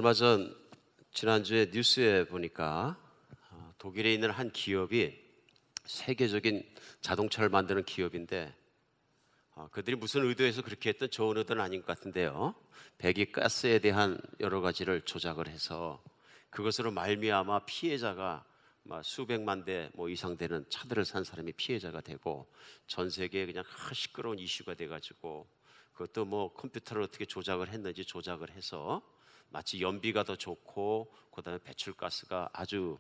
얼마 전 지난주에 뉴스에 보니까 독일에 있는 한 기업이 세계적인 자동차를 만드는 기업인데 그들이 무슨 의도에서 그렇게 했든 좋은 의도는 아닌 것 같은데요. 배기가스에 대한 여러 가지를 조작을 해서 그것으로 말미암아 피해자가 수백만 대 이상 되는 차들을 산 사람이 피해자가 되고 전 세계에 그냥 시끄러운 이슈가 돼가지고 그것도 컴퓨터를 어떻게 조작을 했는지 조작을 해서 마치 연비가 더 좋고 그다음에 배출가스가 아주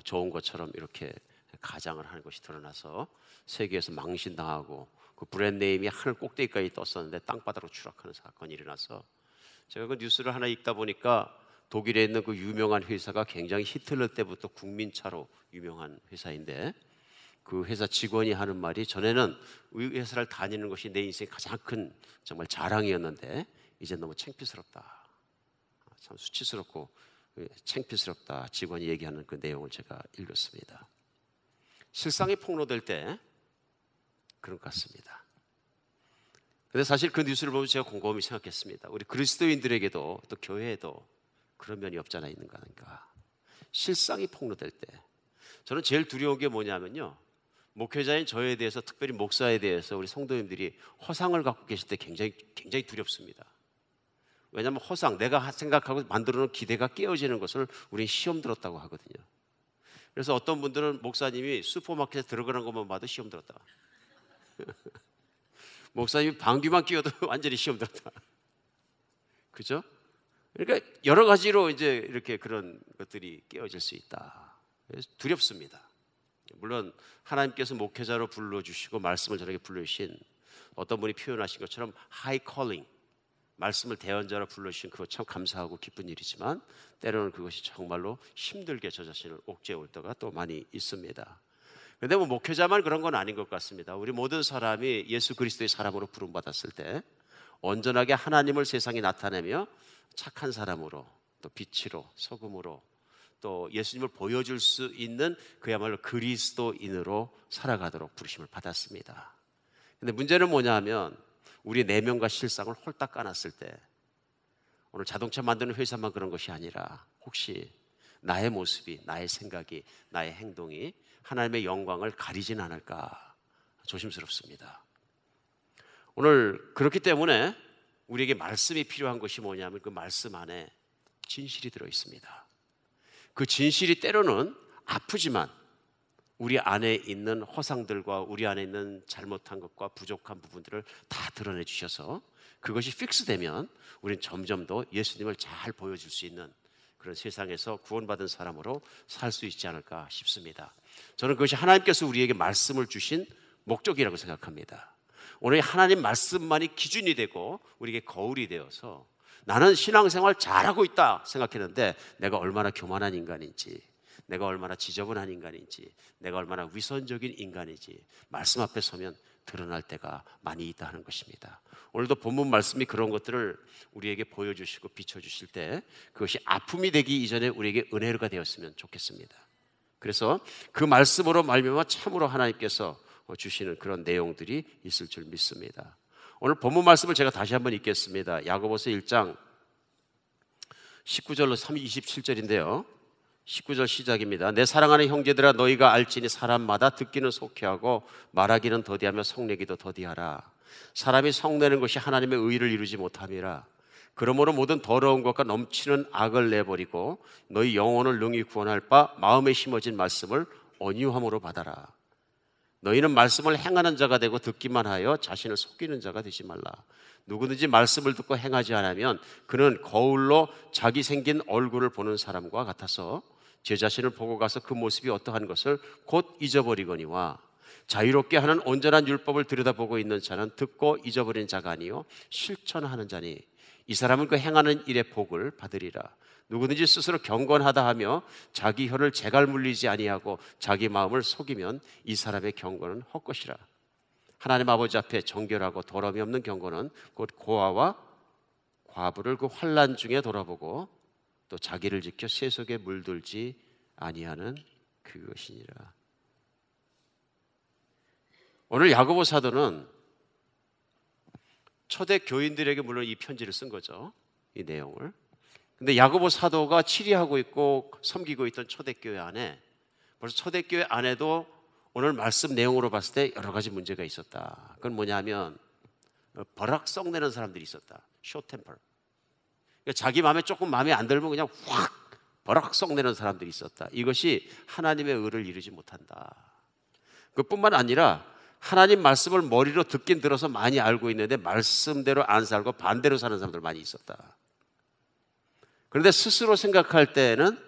좋은 것처럼 이렇게 가장을 하는 것이 드러나서 세계에서 망신당하고 그 브랜드 네임이 하늘 꼭대기까지 떴었는데 땅바닥으로 추락하는 사건이 일어나서 제가 그 뉴스를 하나 읽다 보니까 독일에 있는 그 유명한 회사가 굉장히 히틀러 때부터 국민차로 유명한 회사인데 그 회사 직원이 하는 말이 전에는 이 회사를 다니는 것이 내 인생의 가장 큰 정말 자랑이었는데 이제 너무 창피스럽다. 참 수치스럽고 창피스럽다. 직원이 얘기하는 그 내용을 제가 읽었습니다. 실상이 폭로될 때 그런 것 같습니다. 그런데 사실 그 뉴스를 보면 제가 곰곰이 생각했습니다. 우리 그리스도인들에게도 또 교회에도 그런 면이 없지 않아 있는가 하니까 실상이 폭로될 때 저는 제일 두려운 게 뭐냐면요, 목회자인 저에 대해서, 특별히 목사에 대해서 우리 성도님들이 허상을 갖고 계실 때 굉장히 두렵습니다. 왜냐하면 허상, 내가 생각하고 만들어놓은 기대가 깨어지는 것을 우리는 시험 들었다고 하거든요. 그래서 어떤 분들은 목사님이 슈퍼마켓에 들어가는 것만 봐도 시험 들었다. 목사님이 방귀만 끼워도 완전히 시험 들었다. 그죠? 그러니까 여러 가지로 이제 이렇게 그런 것들이 깨어질 수 있다. 그래서 두렵습니다. 물론 하나님께서 목회자로 불러주시고 말씀을 저에게 불러주신 어떤 분이 표현하신 것처럼 하이 컬링, 말씀을 대언자로 불러주신 그거 참 감사하고 기쁜 일이지만 때로는 그것이 정말로 힘들게 저 자신을 옥죄어 올 때가 또 많이 있습니다. 그런데 목회자만 그런 건 아닌 것 같습니다. 우리 모든 사람이 예수 그리스도의 사람으로 부름받았을 때 온전하게 하나님을 세상에 나타내며 착한 사람으로, 또 빛으로, 소금으로, 또 예수님을 보여줄 수 있는 그야말로 그리스도인으로 살아가도록 부르심을 받았습니다. 그런데 문제는 뭐냐 하면 우리 내면과 실상을 홀딱 까놨을 때 오늘 자동차 만드는 회사만 그런 것이 아니라 혹시 나의 모습이, 나의 생각이, 나의 행동이 하나님의 영광을 가리진 않을까 조심스럽습니다. 오늘 그렇기 때문에 우리에게 말씀이 필요한 것이 뭐냐면 그 말씀 안에 진실이 들어있습니다. 그 진실이 때로는 아프지만 우리 안에 있는 허상들과 우리 안에 있는 잘못한 것과 부족한 부분들을 다 드러내 주셔서 그것이 픽스되면 우리는 점점 더 예수님을 잘 보여줄 수 있는 그런 세상에서 구원받은 사람으로 살 수 있지 않을까 싶습니다. 저는 그것이 하나님께서 우리에게 말씀을 주신 목적이라고 생각합니다. 오늘 하나님 말씀만이 기준이 되고 우리에게 거울이 되어서 나는 신앙생활 잘하고 있다 생각했는데 내가 얼마나 교만한 인간인지, 내가 얼마나 지저분한 인간인지, 내가 얼마나 위선적인 인간인지 말씀 앞에 서면 드러날 때가 많이 있다 하는 것입니다. 오늘도 본문 말씀이 그런 것들을 우리에게 보여주시고 비춰주실 때 그것이 아픔이 되기 이전에 우리에게 은혜가 되었으면 좋겠습니다. 그래서 그 말씀으로 말미암아 참으로 하나님께서 주시는 그런 내용들이 있을 줄 믿습니다. 오늘 본문 말씀을 제가 다시 한번 읽겠습니다. 야고보서 1장 19절로 27절인데요 19절 시작입니다. 내 사랑하는 형제들아, 너희가 알지니 사람마다 듣기는 속히하고 말하기는 더디하며 성내기도 더디하라. 사람이 성내는 것이 하나님의 의를 이루지 못함이라. 그러므로 모든 더러운 것과 넘치는 악을 내버리고 너희 영혼을 능히 구원할 바 마음에 심어진 말씀을 온유함으로 받아라. 너희는 말씀을 행하는 자가 되고 듣기만 하여 자신을 속이는 자가 되지 말라. 누구든지 말씀을 듣고 행하지 않으면 그는 거울로 자기 생긴 얼굴을 보는 사람과 같아서 제 자신을 보고 가서 그 모습이 어떠한 것을 곧 잊어버리거니와 자유롭게 하는 온전한 율법을 들여다보고 있는 자는 듣고 잊어버린 자가 아니요 실천하는 자니 이 사람은 그 행하는 일의 복을 받으리라. 누구든지 스스로 경건하다 하며 자기 혀를 재갈 물리지 아니하고 자기 마음을 속이면 이 사람의 경건은 헛것이라. 하나님 아버지 앞에 정결하고 더러움이 없는 경건은 곧 고아와 과부를 그 환난 중에 돌아보고 또 자기를 지켜 세속에 물들지 아니하는 그것이니라. 오늘 야고보 사도는 초대 교인들에게 물론 이 편지를 쓴 거죠. 이 내용을. 근데 야고보 사도가 치리하고 있고 섬기고 있던 초대교회 안에, 벌써 초대교회 안에도 오늘 말씀 내용으로 봤을 때 여러 가지 문제가 있었다. 그건 뭐냐면 버럭 썩내는 사람들이 있었다. 쇼템펄. 그러니까 자기 마음에 조금 마음에 안 들면 그냥 확 버럭 썩내는 사람들이 있었다. 이것이 하나님의 의를 이루지 못한다. 그뿐만 아니라 하나님 말씀을 머리로 듣긴 들어서 많이 알고 있는데 말씀대로 안 살고 반대로 사는 사람들 많이 있었다. 그런데 스스로 생각할 때는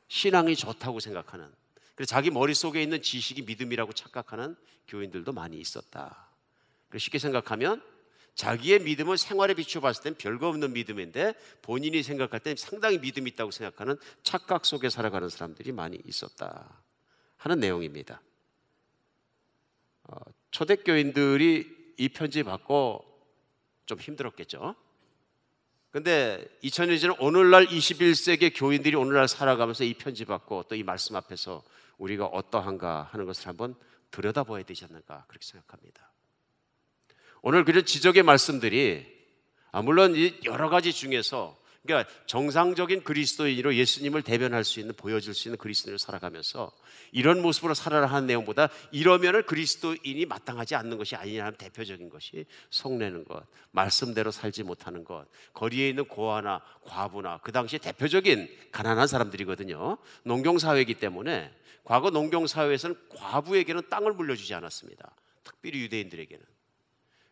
신앙이 좋다고 생각하는, 그래서 자기 머릿속에 있는 지식이 믿음이라고 착각하는 교인들도 많이 있었다. 쉽게 생각하면 자기의 믿음은 생활에 비추어 봤을 땐 별거 없는 믿음인데 본인이 생각할 땐 상당히 믿음이 있다고 생각하는 착각 속에 살아가는 사람들이 많이 있었다 하는 내용입니다. 초대교인들이 이 편지 받고 좀 힘들었겠죠. 근데 2000년 전 오늘날 21세기 교인들이 오늘날 살아가면서 이 편지 받고 또 이 말씀 앞에서 우리가 어떠한가 하는 것을 한번 들여다봐야 되지 않을까 그렇게 생각합니다. 오늘 그런 지적의 말씀들이 물론 여러 가지 중에서, 그러니까 정상적인 그리스도인으로 예수님을 대변할 수 있는, 보여줄 수 있는 그리스도인으로 살아가면서 이런 모습으로 살아라 하는 내용보다 이러면은 그리스도인이 마땅하지 않는 것이 아니냐는 대표적인 것이 속내는 것, 말씀대로 살지 못하는 것, 거리에 있는 고아나 과부나 그 당시 대표적인 가난한 사람들이거든요. 농경사회이기 때문에 과거 농경사회에서는 과부에게는 땅을 물려주지 않았습니다. 특별히 유대인들에게는.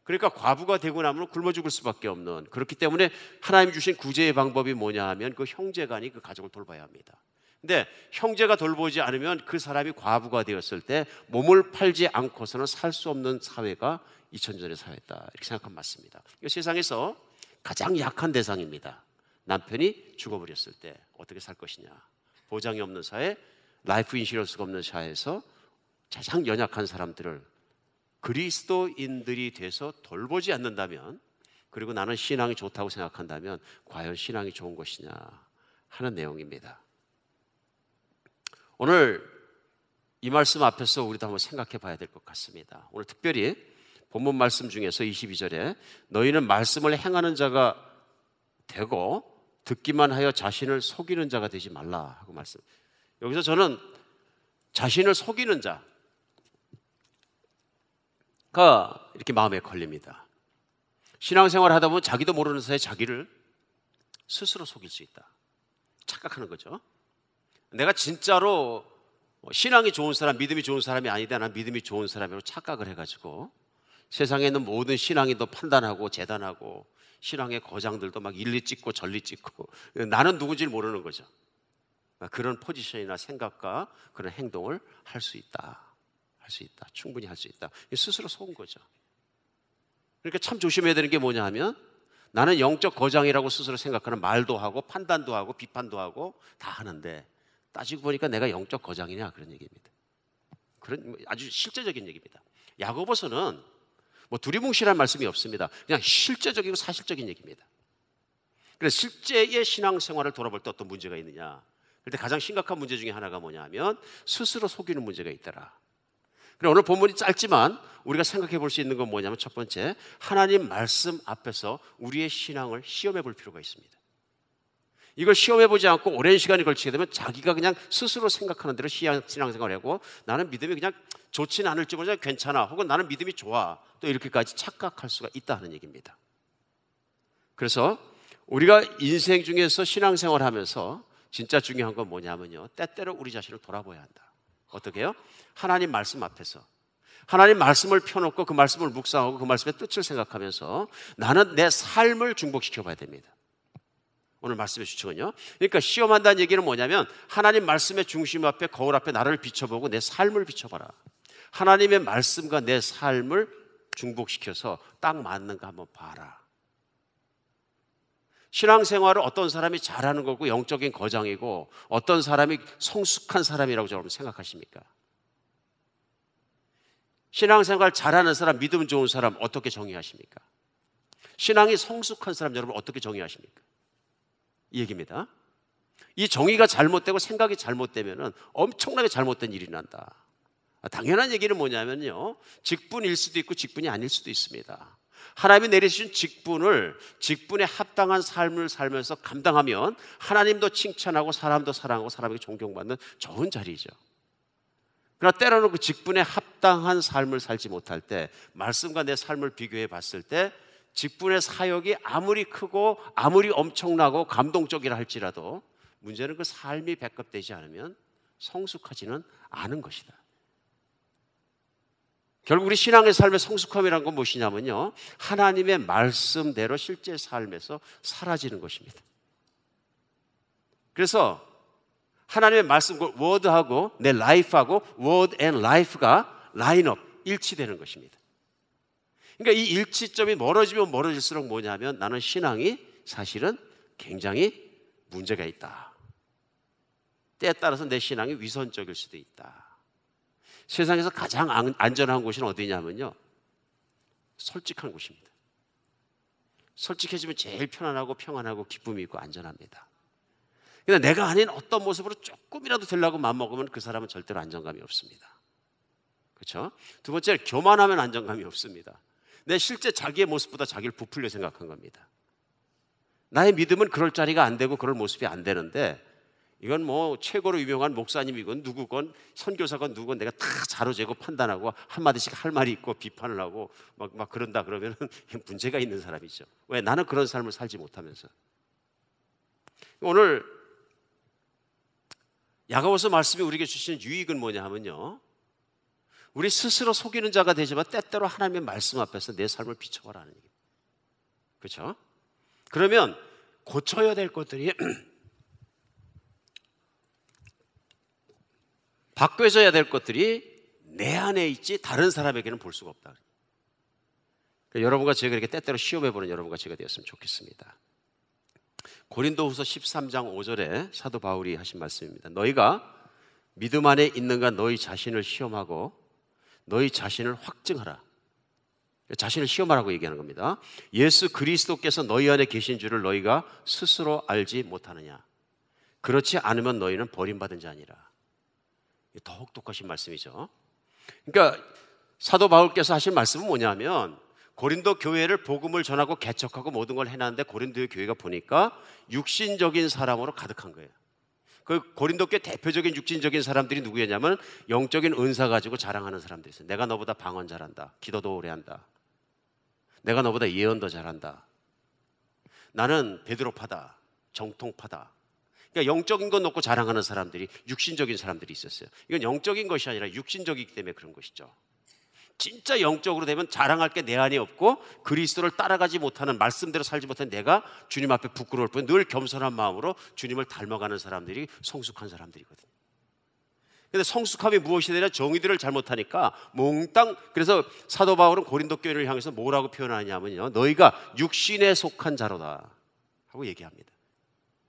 그러니까 과부가 되고 나면 굶어 죽을 수밖에 없는, 그렇기 때문에 하나님이 주신 구제의 방법이 뭐냐 하면 그 형제간이 그 가족을 돌봐야 합니다. 근데 형제가 돌보지 않으면 그 사람이 과부가 되었을 때 몸을 팔지 않고서는 살 수 없는 사회가 2000년의 사회다 이렇게 생각하면 맞습니다. 세상에서 가장 약한 대상입니다. 남편이 죽어버렸을 때 어떻게 살 것이냐, 보장이 없는 사회, 라이프 인슈런스가 없는 사회에서 가장 연약한 사람들을 그리스도인들이 돼서 돌보지 않는다면, 그리고 나는 신앙이 좋다고 생각한다면 과연 신앙이 좋은 것이냐 하는 내용입니다. 오늘 이 말씀 앞에서 우리도 한번 생각해 봐야 될 것 같습니다. 오늘 특별히 본문 말씀 중에서 22절에 너희는 말씀을 행하는 자가 되고 듣기만 하여 자신을 속이는 자가 되지 말라 하고 말씀. 여기서 저는 자신을 속이는 자가 이렇게 마음에 걸립니다. 신앙생활을 하다 보면 자기도 모르는 사이에 자기를 스스로 속일 수 있다. 착각하는 거죠. 내가 진짜로 신앙이 좋은 사람, 믿음이 좋은 사람이 아니다, 난 믿음이 좋은 사람이라고 착각을 해가지고 세상에 있는 모든 신앙인도 판단하고 재단하고 신앙의 거장들도 막 일리 찍고 전리 찍고 나는 누군지를 모르는 거죠. 그런 포지션이나 생각과 그런 행동을 할 수 있다. 충분히 할 수 있다. 스스로 속은 거죠. 그러니까 참 조심해야 되는 게 뭐냐 하면 나는 영적 거장이라고 스스로 생각하는 말도 하고 판단도 하고 비판도 하고 다 하는데 따지고 보니까 내가 영적 거장이냐 그런 얘기입니다. 그런 아주 실제적인 얘기입니다. 야고보서는 뭐 두리뭉실한 말씀이 없습니다. 그냥 실제적이고 사실적인 얘기입니다. 그래서 실제의 신앙생활을 돌아볼 때 어떤 문제가 있느냐, 그런데 가장 심각한 문제 중에 하나가 뭐냐 하면 스스로 속이는 문제가 있더라. 그래, 오늘 본문이 짧지만 우리가 생각해 볼 수 있는 건 뭐냐면 첫 번째, 하나님 말씀 앞에서 우리의 신앙을 시험해 볼 필요가 있습니다. 이걸 시험해 보지 않고 오랜 시간이 걸치게 되면 자기가 그냥 스스로 생각하는 대로 신앙생활을 하고 나는 믿음이 그냥 좋지는 않을지 모르지만 괜찮아, 혹은 나는 믿음이 좋아, 또 이렇게까지 착각할 수가 있다 하는 얘기입니다. 그래서 우리가 인생 중에서 신앙생활을 하면서 진짜 중요한 건 뭐냐면요, 때때로 우리 자신을 돌아봐야 한다. 어떻게 해요? 하나님 말씀 앞에서 하나님 말씀을 펴놓고 그 말씀을 묵상하고 그 말씀의 뜻을 생각하면서 나는 내 삶을 중복시켜 봐야 됩니다. 오늘 말씀의 주축은요, 그러니까 시험한다는 얘기는 뭐냐면 하나님 말씀의 중심 앞에, 거울 앞에 나를 비춰보고 내 삶을 비춰봐라. 하나님의 말씀과 내 삶을 중복시켜서 딱 맞는가 한번 봐라. 신앙생활을 어떤 사람이 잘하는 거고 영적인 거장이고 어떤 사람이 성숙한 사람이라고 여러분 생각하십니까? 신앙생활 잘하는 사람, 믿음 좋은 사람 어떻게 정의하십니까? 신앙이 성숙한 사람 여러분 어떻게 정의하십니까? 이 얘기입니다. 이 정의가 잘못되고 생각이 잘못되면 엄청나게 잘못된 일이 난다. 당연한 얘기는 뭐냐면요, 직분일 수도 있고 직분이 아닐 수도 있습니다. 하나님이 내리신 직분에 합당한 삶을 살면서 감당하면 하나님도 칭찬하고 사람도 사랑하고 사람에게 존경받는 좋은 자리죠. 그러나 때로는 그 직분에 합당한 삶을 살지 못할 때, 말씀과 내 삶을 비교해 봤을 때 직분의 사역이 아무리 크고 아무리 엄청나고 감동적이라 할지라도 문제는 그 삶이 백합되지 않으면 성숙하지는 않은 것이다. 결국 우리 신앙의 삶의 성숙함이란 건 무엇이냐면요, 하나님의 말씀대로 실제 삶에서 사라지는 것입니다. 그래서 하나님의 말씀, 워드하고 내 라이프하고 워드 앤 라이프가 라인업, 일치되는 것입니다. 그러니까 이 일치점이 멀어지면 멀어질수록 뭐냐면 나는 신앙이 사실은 굉장히 문제가 있다. 때에 따라서 내 신앙이 위선적일 수도 있다. 세상에서 가장 안전한 곳은 어디냐면요, 솔직한 곳입니다. 솔직해지면 제일 편안하고 평안하고 기쁨이 있고 안전합니다. 근데 내가 아닌 어떤 모습으로 조금이라도 되려고 마음먹으면 그 사람은 절대로 안정감이 없습니다. 그렇죠? 두 번째, 교만하면 안정감이 없습니다. 내 실제 자기의 모습보다 자기를 부풀려 생각한 겁니다. 나의 믿음은 그럴 자리가 안 되고 그럴 모습이 안 되는데, 이건 뭐 최고로 유명한 목사님이건 누구건 선교사건 누구건 내가 다 자로재고 판단하고 한마디씩 할 말이 있고 비판을 하고 막 그런다 그러면 문제가 있는 사람이죠. 왜? 나는 그런 삶을 살지 못하면서. 오늘 야고보서 말씀이 우리에게 주시는 유익은 뭐냐 하면요, 우리 스스로 속이는 자가 되지만 때때로 하나님의 말씀 앞에서 내 삶을 비춰보라는 얘기입니다. 그렇죠? 그러면 고쳐야 될 것들이 바꿔져야 될 것들이 내 안에 있지 다른 사람에게는 볼 수가 없다. 그러니까 여러분과 제가 이렇게 때때로 시험해보는 여러분과 제가 되었으면 좋겠습니다. 고린도후서 13장 5절에 사도 바울이 하신 말씀입니다. 너희가 믿음 안에 있는가 너희 자신을 시험하고 너희 자신을 확증하라. 자신을 시험하라고 얘기하는 겁니다. 예수 그리스도께서 너희 안에 계신 줄을 너희가 스스로 알지 못하느냐. 그렇지 않으면 너희는 버림받은 자니라. 더욱 독하신 말씀이죠. 그러니까 사도 바울께서 하신 말씀은 뭐냐면, 고린도 교회를 복음을 전하고 개척하고 모든 걸 해놨는데 고린도의 교회가 보니까 육신적인 사람으로 가득한 거예요. 그 고린도 교회 대표적인 육신적인 사람들이 누구였냐면 영적인 은사 가지고 자랑하는 사람들이 있어요. 내가 너보다 방언 잘한다, 기도도 오래 한다, 내가 너보다 예언도 잘한다, 나는 베드로파다, 정통파다. 그러니까 영적인 것 놓고 자랑하는 사람들이, 육신적인 사람들이 있었어요. 이건 영적인 것이 아니라 육신적이기 때문에 그런 것이죠. 진짜 영적으로 되면 자랑할 게 내 안에 없고 그리스도를 따라가지 못하는, 말씀대로 살지 못하는 내가 주님 앞에 부끄러울 뿐 늘 겸손한 마음으로 주님을 닮아가는 사람들이 성숙한 사람들이거든요. 그런데 성숙함이 무엇이 되냐, 정의들을 잘못하니까 몽땅. 그래서 사도 바울은 고린도 교회를 향해서 뭐라고 표현하냐면요, 너희가 육신에 속한 자로다 하고 얘기합니다.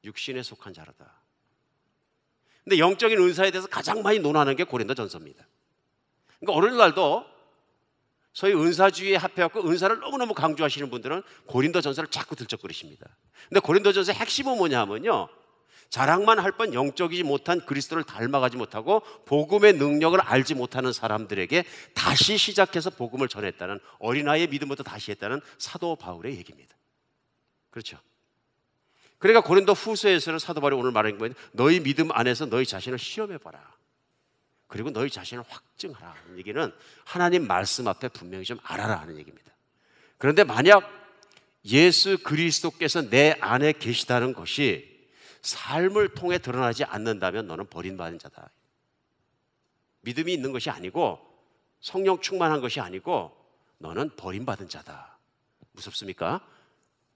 육신에 속한 자로다. 근데 영적인 은사에 대해서 가장 많이 논하는 게 고린도전서입니다. 그러니까 오늘날도 소위 은사주의에 합해갖고 은사를 너무너무 강조하시는 분들은 고린도전서를 자꾸 들적거리십니다. 근데 고린도전서의 핵심은 뭐냐면요, 자랑만 할 뻔 영적이지 못한, 그리스도를 닮아가지 못하고 복음의 능력을 알지 못하는 사람들에게 다시 시작해서 복음을 전했다는, 어린아이의 믿음부터 다시 했다는 사도 바울의 얘기입니다. 그렇죠? 그러니까 고린도 후서에서는 사도 바울이 오늘 말하는 게 뭐냐면, 너희 믿음 안에서 너희 자신을 시험해봐라. 그리고 너희 자신을 확증하라 하는 얘기는 하나님 말씀 앞에 분명히 좀 알아라 하는 얘기입니다. 그런데 만약 예수 그리스도께서 내 안에 계시다는 것이 삶을 통해 드러나지 않는다면 너는 버림받은 자다. 믿음이 있는 것이 아니고 성령 충만한 것이 아니고 너는 버림받은 자다. 무섭습니까?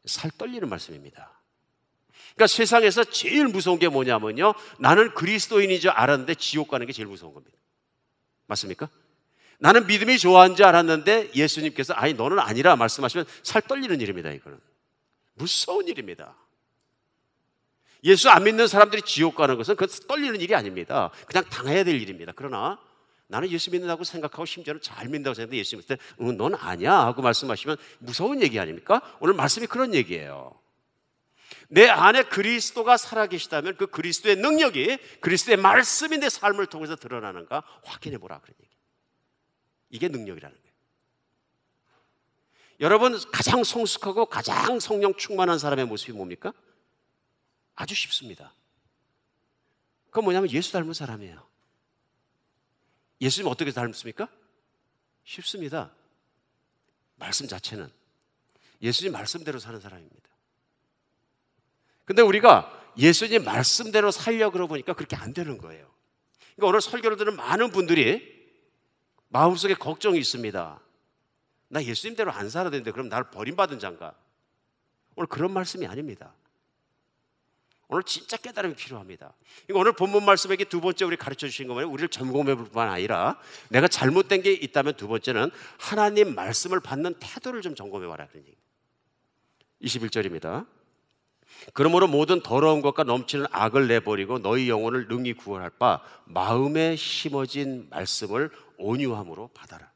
살 떨리는 말씀입니다. 그러니까 세상에서 제일 무서운 게 뭐냐면요, 나는 그리스도인인 줄 알았는데 지옥 가는 게 제일 무서운 겁니다. 맞습니까? 나는 믿음이 좋아하는 줄 알았는데 예수님께서 아니 너는 아니라 말씀하시면 살 떨리는 일입니다. 이거는 무서운 일입니다. 예수 안 믿는 사람들이 지옥 가는 것은 그 떨리는 일이 아닙니다. 그냥 당해야 될 일입니다. 그러나 나는 예수 믿는다고 생각하고 심지어는 잘 믿는다고 생각하는데 예수님 때 넌 아니야 하고 말씀하시면 무서운 얘기 아닙니까? 오늘 말씀이 그런 얘기예요. 내 안에 그리스도가 살아계시다면 그 그리스도의 능력이, 그리스도의 말씀이 내 삶을 통해서 드러나는가 확인해 보라 그런 얘기. 이게 능력이라는 거예요. 여러분, 가장 성숙하고 가장 성령 충만한 사람의 모습이 뭡니까? 아주 쉽습니다. 그건 뭐냐면 예수 닮은 사람이에요. 예수님 어떻게 닮습니까? 쉽습니다. 말씀 자체는 예수님 말씀대로 사는 사람입니다. 근데 우리가 예수님 말씀대로 살려고 그러고 보니까 그렇게 안 되는 거예요. 그러니까 오늘 설교를 듣는 많은 분들이 마음속에 걱정이 있습니다. 나 예수님대로 안 살아야 되는데 그럼 나를 버림받은 자인가? 오늘 그런 말씀이 아닙니다. 오늘 진짜 깨달음이 필요합니다. 그러니까 오늘 본문 말씀에 두 번째 우리 가르쳐 주신 거는 우리를 점검해 볼 뿐만 아니라 내가 잘못된 게 있다면 두 번째는 하나님 말씀을 받는 태도를 좀 점검해 봐라 그런 얘기입니다. 21절입니다. 그러므로 모든 더러운 것과 넘치는 악을 내버리고 너희 영혼을 능히 구원할 바 마음에 심어진 말씀을 온유함으로 받아라.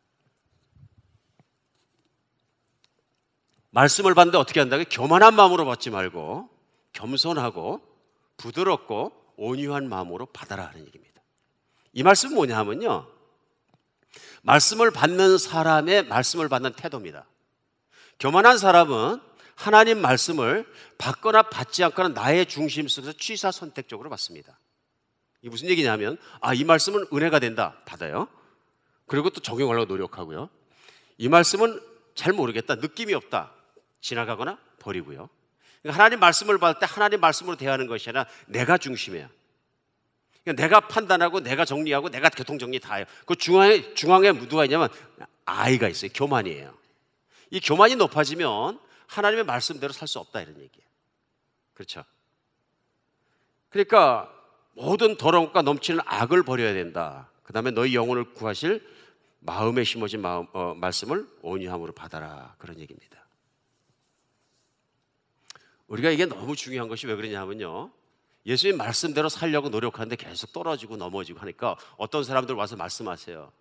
말씀을 받는데 어떻게 한다고요? 교만한 마음으로 받지 말고 겸손하고 부드럽고 온유한 마음으로 받아라 하는 얘기입니다. 이 말씀은 뭐냐 하면요, 말씀을 받는 사람의 말씀을 받는 태도입니다. 교만한 사람은 하나님 말씀을 받거나 받지 않거나 나의 중심 속에서 취사 선택적으로 받습니다. 이게 무슨 얘기냐면 이 말씀은 은혜가 된다, 받아요. 그리고 또 적용하려고 노력하고요. 이 말씀은 잘 모르겠다, 느낌이 없다, 지나가거나 버리고요. 그러니까 하나님 말씀을 받을 때 하나님 말씀으로 대하는 것이 아니라 내가 중심이에요. 그러니까 내가 판단하고 내가 정리하고 내가 교통정리 다 해요. 그 중앙에 누가 있냐면 아이가 있어요. 교만이에요. 이 교만이 높아지면 하나님의 말씀대로 살 수 없다 이런 얘기예요. 그렇죠? 그러니까 모든 더러운 것과 넘치는 악을 버려야 된다. 그 다음에 너희 영혼을 구하실 마음에 심어진 말씀을 온유함으로 받아라, 그런 얘기입니다. 우리가 이게 너무 중요한 것이 왜 그러냐면요, 예수님 말씀대로 살려고 노력하는데 계속 떨어지고 넘어지고 하니까 어떤 사람들 와서 말씀하세요.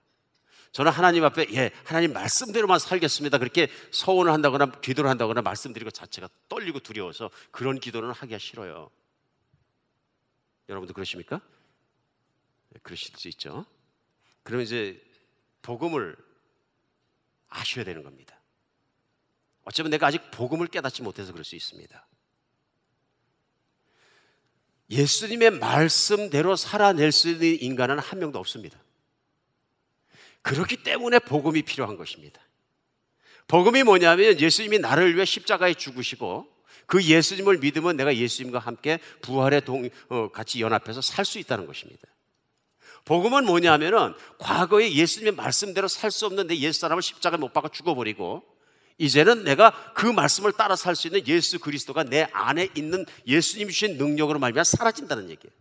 저는 하나님 앞에 하나님 말씀대로만 살겠습니다, 그렇게 서원을 한다거나 기도를 한다거나 말씀드리는 것 자체가 떨리고 두려워서 그런 기도는 하기가 싫어요. 여러분도 그러십니까? 네, 그러실 수 있죠. 그러면 이제 복음을 아셔야 되는 겁니다. 어쩌면 내가 아직 복음을 깨닫지 못해서 그럴 수 있습니다. 예수님의 말씀대로 살아낼 수 있는 인간은 한 명도 없습니다. 그렇기 때문에 복음이 필요한 것입니다. 복음이 뭐냐면 예수님이 나를 위해 십자가에 죽으시고 그 예수님을 믿으면 내가 예수님과 함께 부활에 같이 연합해서 살 수 있다는 것입니다. 복음은 뭐냐면은 과거에 예수님의 말씀대로 살 수 없는 내 옛사람을 십자가에 못 박아 죽어버리고 이제는 내가 그 말씀을 따라 살 수 있는 예수 그리스도가 내 안에 있는 예수님 주신 능력으로 말미암아 사라진다는 얘기예요.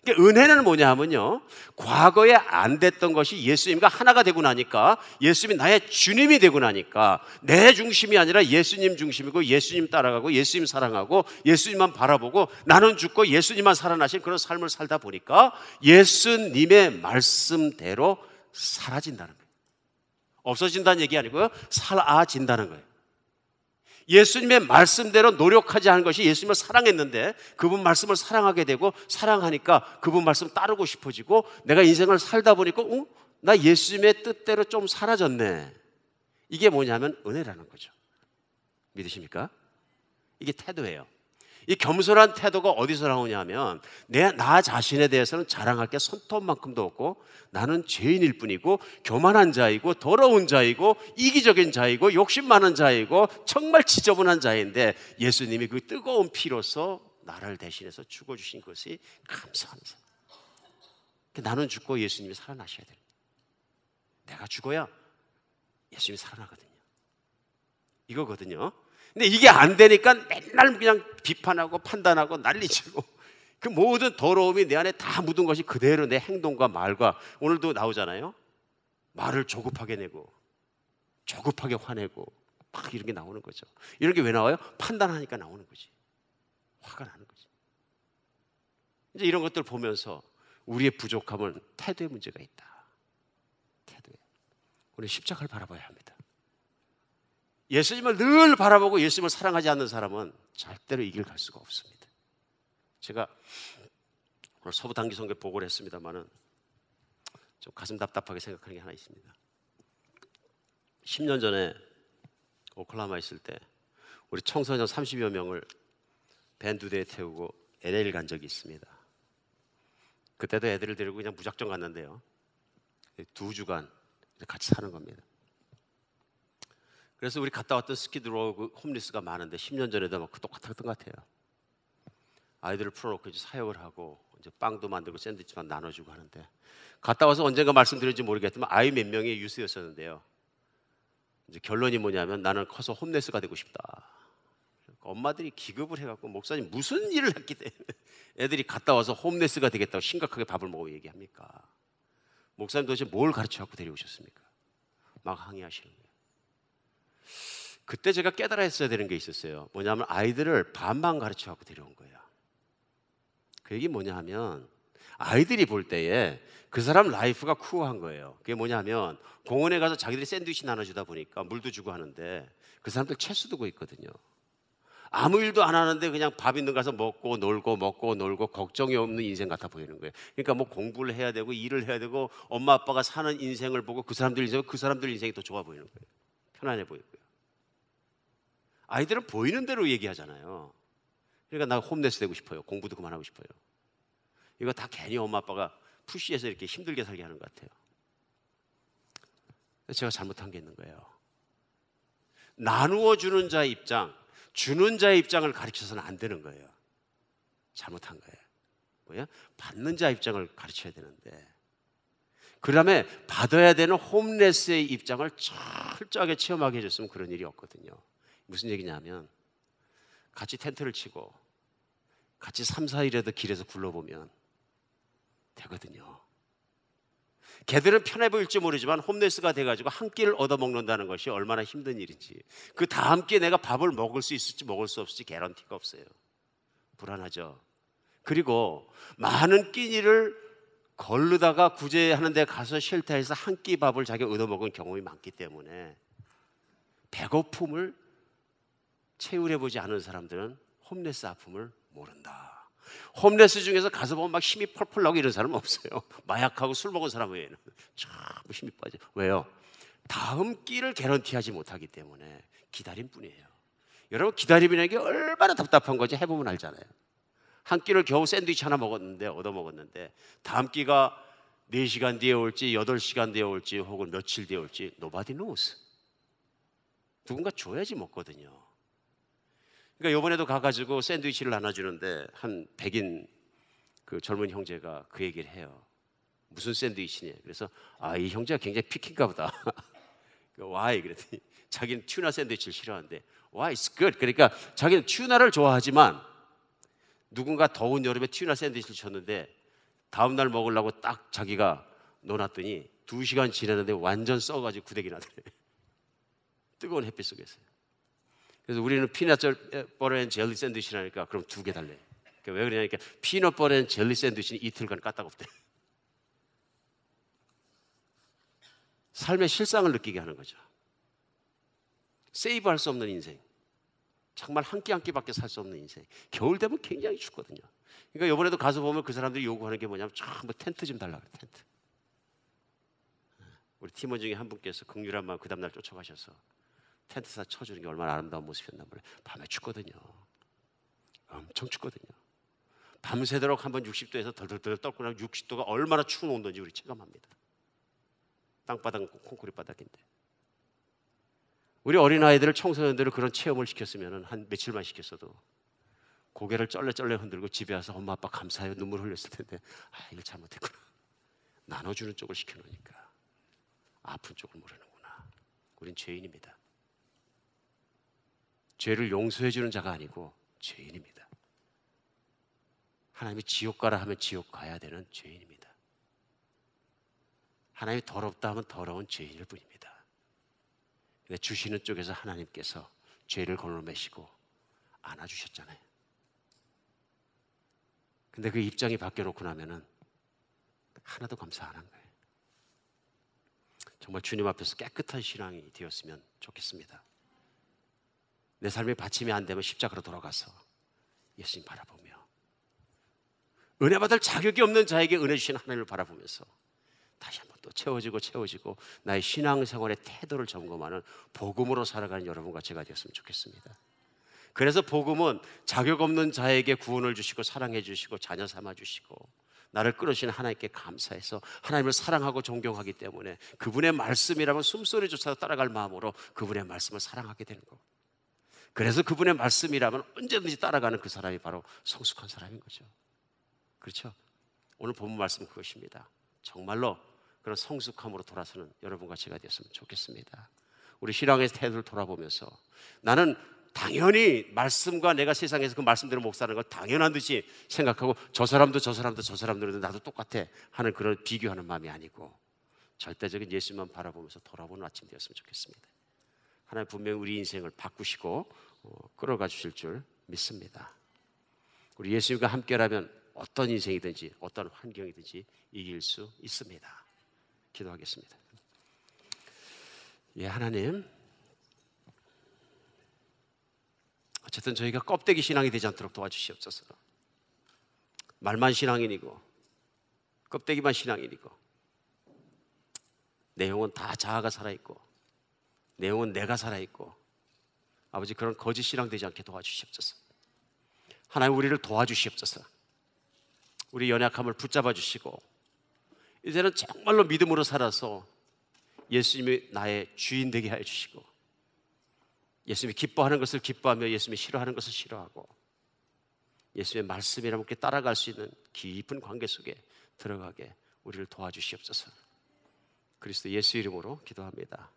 그러니까 은혜는 뭐냐 하면요, 과거에 안 됐던 것이 예수님과 하나가 되고 나니까, 예수님이 나의 주님이 되고 나니까 내 중심이 아니라 예수님 중심이고 예수님 따라가고 예수님 사랑하고 예수님만 바라보고 나는 죽고 예수님만 살아나신 그런 삶을 살다 보니까 예수님의 말씀대로 사라진다는 거예요. 없어진다는 얘기 아니고요, 사라진다는 거예요. 예수님의 말씀대로 노력하지 않은 것이 예수님을 사랑했는데 그분 말씀을 사랑하게 되고 사랑하니까 그분 말씀 따르고 싶어지고 내가 인생을 살다 보니까 나 예수님의 뜻대로 좀 사라졌네. 이게 뭐냐면 은혜라는 거죠. 믿으십니까? 이게 태도예요. 이 겸손한 태도가 어디서 나오냐면 나 자신에 대해서는 자랑할 게 손톱만큼도 없고 나는 죄인일 뿐이고 교만한 자이고 더러운 자이고 이기적인 자이고 욕심 많은 자이고 정말 지저분한 자인데 예수님이 그 뜨거운 피로서 나를 대신해서 죽어주신 것이 감사합니다. 나는 죽고 예수님이 살아나셔야 돼요. 내가 죽어야 예수님이 살아나거든요. 이거거든요. 근데 이게 안 되니까 맨날 그냥 비판하고 판단하고 난리치고 그 모든 더러움이 내 안에 다 묻은 것이 그대로 내 행동과 말과, 오늘도 나오잖아요. 말을 조급하게 내고 조급하게 화내고 막 이런 게 나오는 거죠. 이런 게 왜 나와요? 판단하니까 나오는 거지. 화가 나는 거지. 이제 이런 것들 보면서 우리의 부족함은 태도의 문제가 있다. 태도에 우리 십자가를 바라봐야 합니다. 예수님을 늘 바라보고 예수님을 사랑하지 않는 사람은 절대로 이 길 갈 수가 없습니다. 제가 오늘 서부 단기 선교 보고를 했습니다만은 좀 가슴 답답하게 생각하는 게 하나 있습니다. 10년 전에 오클라호마 있을 때 우리 청소년 30여 명을 밴 2대에 태우고 LA를 간 적이 있습니다. 그때도 애들을 데리고 그냥 무작정 갔는데요, 2주간 같이 사는 겁니다. 그래서 우리 갔다 왔던 스키드로 홈리스가 많은데 10년 전에도 막 똑같았던 것 같아요. 아이들을 풀어놓고 이제 사역을 하고 이제 빵도 만들고 샌드위치만 나눠주고 하는데, 갔다 와서 언젠가 말씀드렸는지 모르겠지만 아이 몇 명이 유스였었는데요, 이제 결론이 뭐냐면 나는 커서 홈레스가 되고 싶다. 엄마들이 기급을 해갖고 목사님 무슨 일을 했기 때문에 애들이 갔다 와서 홈레스가 되겠다고 심각하게 밥을 먹고 얘기합니까? 목사님 도대체 뭘 가르쳐갖고 데려오셨습니까? 막 항의하시는 거예요. 그때 제가 깨달아 했어야 되는 게 있었어요. 뭐냐면 아이들을 반만 가르쳐갖고 데려온 거예요. 그 얘기 뭐냐 하면 아이들이 볼 때에 그 사람 라이프가 쿠어한 거예요. 그게 뭐냐 하면 공원에 가서 자기들이 샌드위치 나눠주다 보니까 물도 주고 하는데 그 사람들 채수 두고 있거든요. 아무 일도 안 하는데 그냥 밥 있는 가서 먹고 놀고 걱정이 없는 인생 같아 보이는 거예요. 그러니까 뭐 공부를 해야 되고 일을 해야 되고 엄마 아빠가 사는 인생을 보고 그 사람들 인생이 더 좋아 보이는 거예요. 편안해 보이고요. 아이들은 보이는 대로 얘기하잖아요. 그러니까 나 홈레스 되고 싶어요. 공부도 그만하고 싶어요. 이거 다 괜히 엄마 아빠가 푸시해서 이렇게 힘들게 살게 하는 것 같아요. 제가 잘못한 게 있는 거예요. 나누어 주는 자의 입장, 주는 자의 입장을 가르쳐서는 안 되는 거예요. 잘못한 거예요. 뭐야? 받는 자의 입장을 가르쳐야 되는데, 그 다음에 받아야 되는 홈레스의 입장을 철저하게 체험하게 해줬으면 그런 일이 없거든요. 무슨 얘기냐면 같이 텐트를 치고 같이 3, 4일에도 길에서 굴러보면 되거든요. 걔들은 편해 보일지 모르지만 홈레스가 돼가지고 한 끼를 얻어먹는다는 것이 얼마나 힘든 일인지, 그 다음 끼에 내가 밥을 먹을 수 있을지 먹을 수 없을지 개런티가 없어요. 불안하죠. 그리고 많은 끼니를 걸르다가 구제하는 데 가서 쉘터에서 한 끼 밥을 자기가 얻어먹은 경험이 많기 때문에 배고픔을 채울해보지 않은 사람들은 홈레스 아픔을 모른다. 홈레스 중에서 가서 보면 막 힘이 펄펄 나고 이런 사람은 없어요. 마약하고 술 먹은 사람 외에는 전부 힘이 빠져. 왜요? 다음 끼를 개런티하지 못하기 때문에 기다림 뿐이에요. 여러분, 기다림이라는 게 얼마나 답답한 건지 해보면 알잖아요. 한 끼를 겨우 샌드위치 하나 먹었는데, 얻어먹었는데 다음 끼가 4시간 뒤에 올지 8시간 뒤에 올지 혹은 며칠 뒤에 올지 nobody knows. 누군가 줘야지 먹거든요. 그러니까 이번에도 가가지고 샌드위치를 나눠주는데 한 백인 그 젊은 형제가 그 얘기를 해요. 무슨 샌드위치냐? 그래서 이 형제가 굉장히 피키인가 보다. Why? 그랬더니 자기는 튜나 샌드위치를 싫어하는데 Why? It's good. 그러니까 자기는 튜나를 좋아하지만 누군가 더운 여름에 튜나 샌드위치를 줬는데 다음 날 먹으려고 딱 자기가 넣어놨더니 2시간 지났는데 완전 썩어가지고 구데기 나더래. 뜨거운 햇빛 속에서요. 그래서 우리는 피넛 버터 앤 젤리 샌드위치라니까 그럼 2개 달래. 그러니까 왜 그러냐니까 피넛 버터 앤 젤리 샌드위치는 이틀간 까딱없대. 삶의 실상을 느끼게 하는 거죠. 세이브할 수 없는 인생, 정말 한 끼 한 끼밖에 살 수 없는 인생. 겨울 되면 굉장히 춥거든요. 그러니까 이번에도 가서 보면 그 사람들이 요구하는 게 뭐냐면 전부 텐트 좀 달라 그래. 텐트. 우리 팀원 중에 한 분께서 긍휼한 마음 그 다음날 쫓아가셔서 텐트 사 쳐주는 게 얼마나 아름다운 모습이었나 몰라요. 밤에 춥거든요. 엄청 춥거든요. 밤새도록 한번 60도에서 덜덜덜 떨고 나면 60도가 얼마나 추운 온도인지 우리 체감합니다. 땅바닥은 콘크리트 바닥인데. 우리 어린아이들을, 청소년들을 그런 체험을 시켰으면 한 며칠만 시켰어도 고개를 쩔레쩔레 흔들고 집에 와서 엄마 아빠 감사해요 눈물 흘렸을 텐데 이걸 잘못했구나. 나눠주는 쪽을 시켜놓으니까 아픈 쪽을 모르는구나. 우린 죄인입니다. 죄를 용서해주는 자가 아니고 죄인입니다. 하나님이 지옥 가라 하면 지옥 가야 되는 죄인입니다. 하나님이 더럽다 하면 더러운 죄인일 뿐입니다. 근데 주시는 쪽에서 하나님께서 죄를 걸러매시고 안아주셨잖아요. 근데 그 입장이 바뀌어놓고 나면은 하나도 감사 안 한 거예요. 정말 주님 앞에서 깨끗한 신앙이 되었으면 좋겠습니다. 내 삶의 받침이 안 되면 십자가로 돌아가서 예수님 바라보며 은혜 받을 자격이 없는 자에게 은혜 주신 하나님을 바라보면서 다시 한번 또 채워지고 나의 신앙생활의 태도를 점검하는 복음으로 살아가는 여러분과 제가 되었으면 좋겠습니다. 그래서 복음은 자격 없는 자에게 구원을 주시고 사랑해 주시고 자녀 삼아 주시고 나를 끌어주신 하나님께 감사해서 하나님을 사랑하고 존경하기 때문에 그분의 말씀이라면 숨소리조차도 따라갈 마음으로 그분의 말씀을 사랑하게 되는 거고, 그래서 그분의 말씀이라면 언제든지 따라가는 그 사람이 바로 성숙한 사람인 거죠. 그렇죠? 오늘 본문 말씀은 그것입니다. 정말로 그런 성숙함으로 돌아서는 여러분과 제가 되었으면 좋겠습니다. 우리 신앙의 태도를 돌아보면서 나는 당연히 말씀과 내가 세상에서 그 말씀대로 목사하는 걸 당연한 듯이 생각하고 저 사람들은 나도 똑같아 하는 그런 비교하는 마음이 아니고 절대적인 예수만 바라보면서 돌아보는 아침 되었으면 좋겠습니다. 하나님 분명히 우리 인생을 바꾸시고 끌어가 주실 줄 믿습니다. 우리 예수님과 함께라면 어떤 인생이든지 어떤 환경이든지 이길 수 있습니다. 기도하겠습니다. 예, 하나님, 어쨌든 저희가 껍데기 신앙이 되지 않도록 도와주시옵소서. 말만 신앙인이고 껍데기만 신앙인이고 내용은 다 자아가 살아있고 내용은 내가 살아있고 아버지 그런 거짓 신앙 되지 않게 도와주시옵소서. 하나님 우리를 도와주시옵소서. 우리 연약함을 붙잡아 주시고 이제는 정말로 믿음으로 살아서 예수님이 나의 주인 되게 하여 주시고 예수님이 기뻐하는 것을 기뻐하며 예수님이 싫어하는 것을 싫어하고 예수님의 말씀이라 함께 따라갈 수 있는 깊은 관계 속에 들어가게 우리를 도와주시옵소서. 그리스도 예수 이름으로 기도합니다.